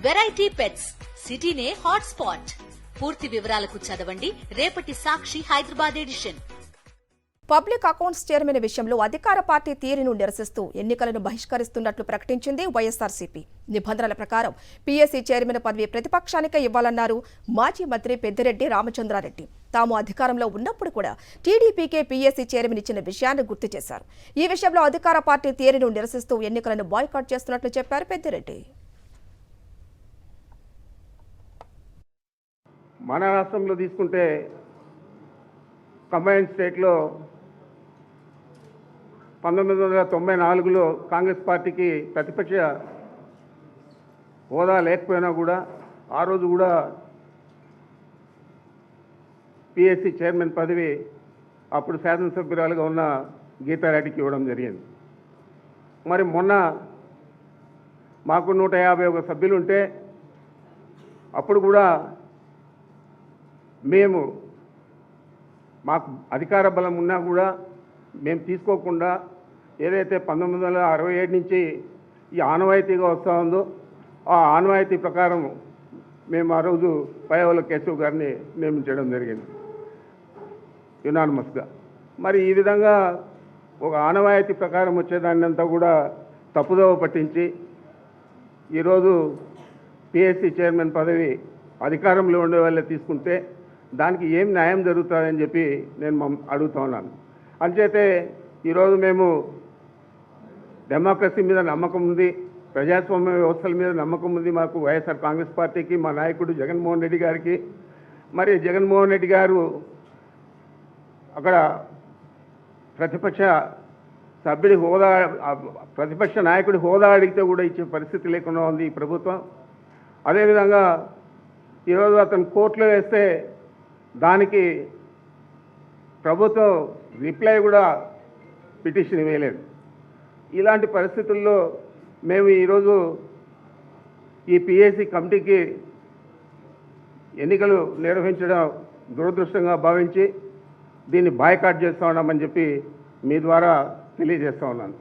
Variety pets సిటీనే hot spot. పూర్తి వివరాలకు చదవండి రేపటి Sakshi Hyderabad edition. Public accounts chairman విషయంలో అధికార పార్టీ తీరును నిరసిస్తూ ఎన్నికలను బహిష్కరిస్తున్నట్లు ప్రకటించింది వైఎస్ఆర్సీపీ. నిబంధనల ప్రకారం పీఎస్సీ చైర్మన్ పదవి ప్రతిపక్షానికే ఇవ్వాలన్నారు మాజీ మంత్రి పెద్దిరెడ్డి రామచంద్రారెడ్డి. తాము అధికారంలో ఉన్నప్పుడు కూడా టీడీపీకే పీఎస్సీ చైర్మన్ ఇచ్చిన విషయాన్ని గుర్తు చేశారు. ఈ విషయంలో అధికార పార్టీ తీరును నిరసిస్తూ ఎన్నికలను బాయ్కాట్ చేస్తున్నట్లు చెప్పారు పెద్దిరెడ్డి. మన రాష్ట్రంలో తీసుకుంటే కంబైన్డ్ స్టేట్లో 1994లో కాంగ్రెస్ పార్టీకి ప్రతిపక్ష హోదా లేకపోయినా కూడా ఆ రోజు కూడా పిఎస్సి చైర్మన్ పదవి అప్పుడు శాసనసభ్యురాలుగా ఉన్న గీతారెడ్డికి ఇవ్వడం జరిగింది. మరి మొన్న మాకు 151 సభ్యులు ఉంటే అప్పుడు కూడా మాకు అధికార బలం ఉన్నా కూడా మేము తీసుకోకుండా ఏదైతే 1967 నుంచి ఈ ఆనవాయితీగా వస్తూ ఉందో ఆ ఆనవాయితీ ప్రకారం మేము ఆ రోజు పయ్యవల కేశవ్ గారిని నియమించడం జరిగింది యునానిమస్గా. మరి ఈ విధంగా ఒక ఆనవాయితీ ప్రకారం వచ్చేదాన్ని అంతా కూడా తప్పుదోవ పట్టించి ఈరోజు పిఎస్సి చైర్మన్ పదవి అధికారంలో ఉండే వాళ్ళే తీసుకుంటే దానికి ఏం న్యాయం జరుగుతుందని చెప్పి నేను అడుగుతా ఉన్నాను. అంచేతే ఈరోజు మేము డెమోక్రసీ మీద నమ్మకం ఉంది, ప్రజాస్వామ్య వ్యవస్థల మీద నమ్మకం ఉంది మాకు వైఎస్ఆర్ కాంగ్రెస్ పార్టీకి, మా నాయకుడు జగన్మోహన్ రెడ్డి గారికి. మరి జగన్మోహన్ రెడ్డి గారు అక్కడ ప్రతిపక్ష సభ్యుడి హోదా, ప్రతిపక్ష నాయకుడి హోదా అడిగితే కూడా ఇచ్చే పరిస్థితి లేకుండా ఉంది ఈ ప్రభుత్వం. అదేవిధంగా ఈరోజు అతను కోర్టులో వేస్తే దానికి ప్రభుత్వం రిప్లై కూడా పిటిషన్ వేయలేదు. ఇలాంటి పరిస్థితుల్లో మేము ఈరోజు ఈ పిఎస్సి కమిటీకి ఎన్నికలు నిర్వహించడం దురదృష్టంగా భావించి దీన్ని బాయ్కాట్ చేస్తూ ఉన్నామని చెప్పి మీ ద్వారా తెలియజేస్తూ ఉన్నాను.